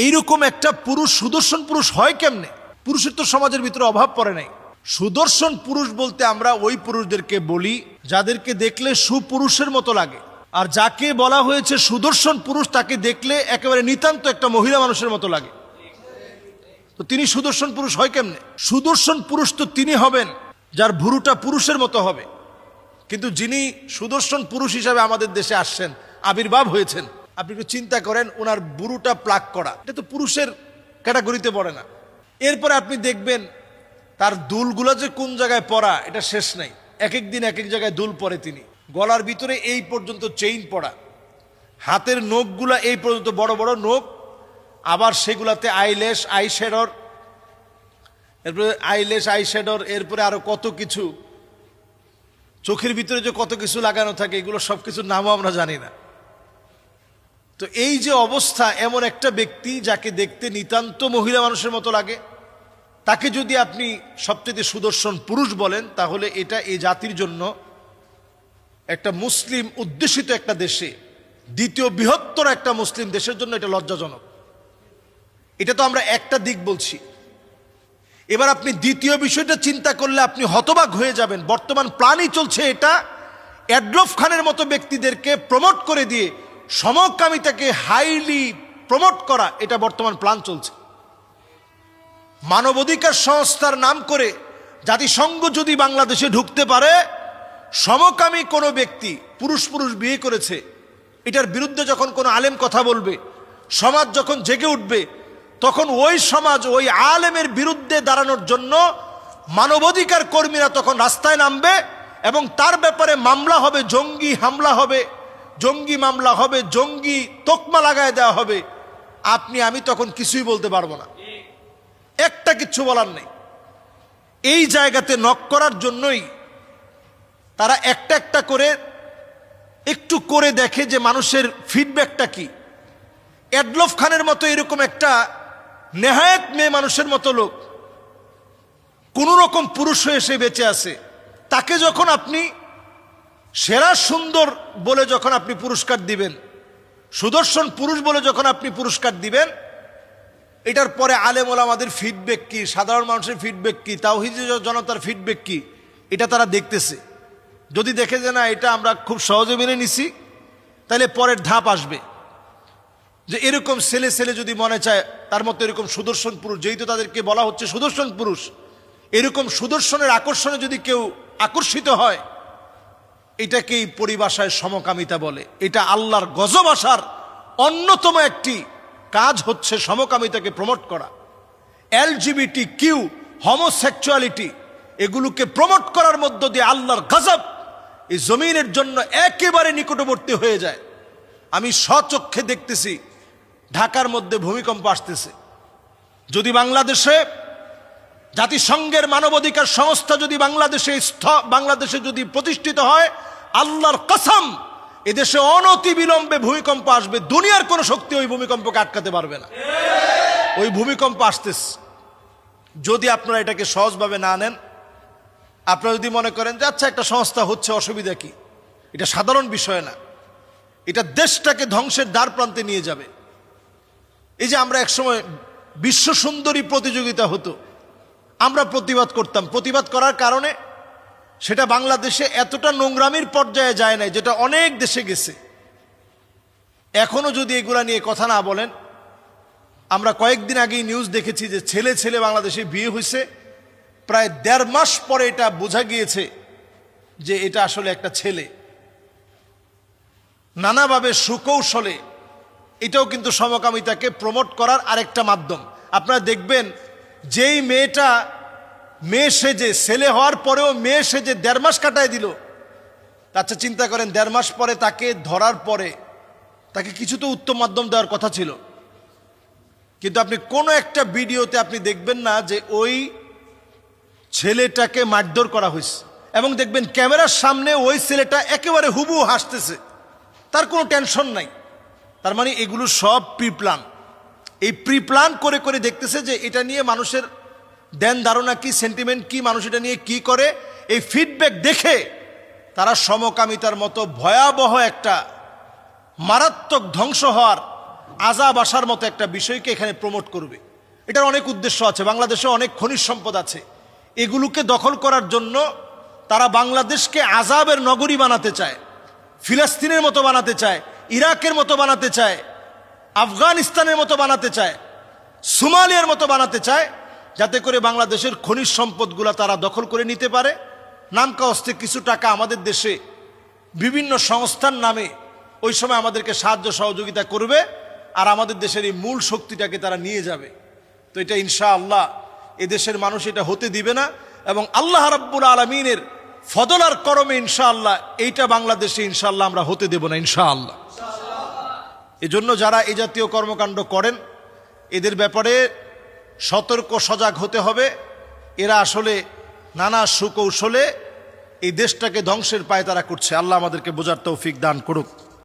এইরকম একটা পুরুষ সুদর্শন পুরুষ হয় কেমনে? পুরুষের তো সমাজের ভিতরে অভাব পড়ে নাই। সুদর্শন পুরুষ বলতে আমরা ওই পুরুষদেরকে বলি যাদেরকে দেখলে সুপুরুষের মতো লাগে। আর যাকে বলা হয়েছে সুদর্শন পুরুষ তাকে দেখলে একেবারে নিতান্ত একটা মহিলা মানুষের মতো লাগে। তো তিনি সুদর্শন পুরুষ হয় কেমনে? সুদর্শন পুরুষ তো তিনি হবেন যার ভুরুটা পুরুষের মতো হবে। কিন্তু যিনি সুদর্শন পুরুষ হিসাবে আমাদের দেশে আসছেন, আবির্ভাব হয়েছেন, আপনি একটু চিন্তা করেন, ওনার বুড়ুটা প্লাক করা, এটা তো পুরুষের ক্যাটাগরিতে পড়ে না। এরপরে আপনি দেখবেন তার দুলগুলা যে কোন জায়গায় পড়া এটা শেষ নাই। এক এক দিন এক এক জায়গায় দুল পরে তিনি। গলার ভিতরে এই পর্যন্ত চেইন পড়া, হাতের নখগুলা এই পর্যন্ত বড় বড় নখ, আবার সেগুলাতে আইল্যাশ আইশ্যাডোর, এরপরে আইল্যাশ আইশ্যাডোর, এরপরে আরো কত কিছু, চোখের ভিতরে যে কত কিছু লাগানো থাকে, এগুলো সব কিছুর নামও আমরা জানি না। তো এই যে অবস্থা, এমন একটা ব্যক্তি যাকে দেখতে নিতান্ত মহিলা মানুষের মতো লাগে, তাকে যদি আপনি সবচেয়ে সুদর্শন পুরুষ বলেন, তাহলে এটা এই জাতির জন্য, একটা মুসলিম অধ্যুষিত একটা দেশে, দ্বিতীয় বৃহত্তর একটা মুসলিম দেশের জন্য এটা লজ্জাজনক। এটা তো আমরা একটা দিক বলছি। এবার আপনি দ্বিতীয় বিষয়টা চিন্তা করলে আপনি হতবাক হয়ে যাবেন। বর্তমান প্ল্যানই চলছে এটা, অ্যাডলফ খানের মতো ব্যক্তিদেরকে প্রমোট করে দিয়ে সমকামিতাকে হাইলি প্রমোট করা, এটা বর্তমান প্ল্যান চলছে। মানবাধিকার সংস্থার নাম করে জাতিসংঘ যদি বাংলাদেশে ঢুকতে পারে, সমকামী কোনো ব্যক্তি পুরুষ পুরুষ বিয়ে করেছে, এটার বিরুদ্ধে যখন কোনো আলেম কথা বলবে, সমাজ যখন জেগে উঠবে, তখন ওই সমাজ ওই আলেমের বিরুদ্ধে দাঁড়ানোর জন্য মানবাধিকার কর্মীরা তখন রাস্তায় নামবে এবং তার ব্যাপারে মামলা হবে, জঙ্গি হামলা হবে, জঙ্গি মামলা হবে, জঙ্গি তোকমা লাগায় দেওয়া হবে। আপনি আমি তখন কিছুই বলতে পারবো না, একটা কিচ্ছু বলার নেই। এই জায়গাতে নক করার জন্যই তারা একটা একটা করে একটু করে দেখে যে মানুষের ফিডব্যাকটা কি। অ্যাডলফ খানের মতো এরকম একটা নেহায়েত মেয়ে মানুষের মতো লোক কোন রকম পুরুষ হয়ে এসে বেঁচে আছে, তাকে যখন আপনি সেরা সুন্দর বলে যখন আপনি পুরস্কার দিবেন, সুদর্শন পুরুষ বলে যখন আপনি পুরস্কার দিবেন, এটার পরে আলেম ওলামাদের ফিডব্যাক কি, সাধারণ মানুষের ফিডব্যাক কি, তাওহীদি জনতার ফিডব্যাক কি, এটা তারা দেখতেছে। যদি দেখে যে না এটা আমরা খুব সহজে মেনে নিছি, তাহলে পরের ধাপ আসবে যে এরকম ছেলে ছেলে যদি মনে চায় তার মতো এরকম সুদর্শন পুরুষ, যেহেতু তাদেরকে বলা হচ্ছে সুদর্শন পুরুষ, এরকম সুদর্শনের আকর্ষণে যদি কেউ আকর্ষিত হয়, এটাকেই পরিভাষায় সমকামিতা বলে। এটা আল্লাহর গজব আসার অন্যতম একটি কাজ হচ্ছে সমকামিতাকে প্রমোট করা। এলজিবিটি কিউ, হোমোসেক্সুয়ালিটি, এগুলোকে প্রমোট করার মধ্য দিয়ে আল্লাহর গজব এই জমিনের জন্য একেবারে নিকটবর্তী হয়ে যায়। আমি স্বচক্ষে দেখতেছি ঢাকার মধ্যে ভূমিকম্প আসতেছে। যদি বাংলাদেশে জাতিসংঘের মানবাধিকার সংস্থা যদি বাংলাদেশে যদি প্রতিষ্ঠিত হয়, আল্লাহর কসম এদেশে অনতি বিলম্বে ভূমিকম্প আসবে। দুনিয়ার কোন শক্তি ওই ভূমিকম্পকে আটকাতে পারবে না। ওই ভূমিকম্প আসতেছে। যদি আপনারা এটাকে সহজভাবে না নেন, আপনারা যদি মনে করেন যে আচ্ছা একটা সংস্থা হচ্ছে, অসুবিধা কি, এটা সাধারণ বিষয় না, এটা দেশটাকে ধ্বংসের দ্বার প্রান্তে নিয়ে যাবে। এই যে আমরা একসময় বিশ্ব সুন্দরী প্রতিযোগিতা হতো, আমরা প্রতিবাদ করতাম। প্রতিবাদ করার কারণে সেটা বাংলাদেশে এতটা নোংরামির পর্যায়ে যায় নাই, যেটা অনেক দেশে গেছে। এখনো যদি এগুলা নিয়ে কথা না বলেন, আমরা কয়েকদিন আগেই নিউজ দেখেছি যে ছেলে ছেলে বাংলাদেশে বিয়ে হয়েছে, প্রায় 1.5 মাস পরে এটা বোঝা গিয়েছে যে এটা আসলে একটা ছেলে। নানাভাবে সুকৌশলে এটাও কিন্তু সমকামিতাকে প্রমোট করার আরেকটা মাধ্যম। আপনারা দেখবেন যেই মেয়েটা মেয়ে সেজে, ছেলে হওয়ার পরেও মেয়ে সেজে 1.5 মাস কাটায় দিল, আচ্ছা চিন্তা করেন 1.5 মাস পরে তাকে ধরার পরে তাকে কিছু তো উত্তম মাধ্যম দেওয়ার কথা ছিল, কিন্তু আপনি কোনো একটা ভিডিওতে আপনি দেখবেন না যে ওই ছেলেটাকে মারধর করা হয়েছে। এবং দেখবেন ক্যামেরার সামনে ওই ছেলেটা একেবারে হুবহু হাসতেছে, তার কোনো টেনশন নাই। তার মানে এগুলো সব প্রি প্ল্যান। এই প্রি প্ল্যান করে করে দেখতেছে যে এটা নিয়ে মানুষের ধ্যান ধারণা কি, সেন্টিমেন্ট কি, মানুষ এটা নিয়ে কি করে। এই ফিডব্যাক দেখে তারা সমকামিতার মতো ভয়াবহ একটা মারাত্মক ধ্বংস হওয়ার আযাব আসার মতো একটা বিষয়কে এখানে প্রমোট করবে। এটার অনেক উদ্দেশ্য আছে। বাংলাদেশে অনেক খনিজ সম্পদ আছে, এগুলোকে দখল করার জন্য তারা বাংলাদেশকে আযাবের নগরী বানাতে চায়, ফিলিস্তিনের মতো বানাতে চায়, ইরাকের মতো বানাতে চায়, আফগানিস্তানের মতো বানাতে চায়, সোমালিয়ার মতো বানাতে চায়, যাতে করে বাংলাদেশের খনিজ সম্পদগুলো তারা দখল করে নিতে পারে। নামকাওস্তে কিছু টাকা আমাদের দেশে বিভিন্ন সংস্থার নামে ওই সময় আমাদেরকে সাহায্য সহযোগিতা করবে, আর আমাদের দেশের এই মূল শক্তিটাকে তারা নিয়ে যাবে। তো এটা ইনশাআল্লাহ এদেশের মানুষ এটা হতে দিবে না, এবং আল্লাহ রাব্বুল আলামিনের ফদল আর করমে ইনশাআল্লাহ এইটা বাংলাদেশে ইনশাআল্লাহ আমরা হতে দেব না ইনশাআল্লাহ। এজন্য যারা এই জাতীয় কর্মকাণ্ড করেন এদের ব্যাপারে সতর্ক সজাগ হতে হবে। এরা আসলে নানা সুকৌশলে এই দেশটাকে ধ্বংসের পায়তারা করছে। আল্লাহ আমাদেরকে বোঝার তৌফিক দান করুক।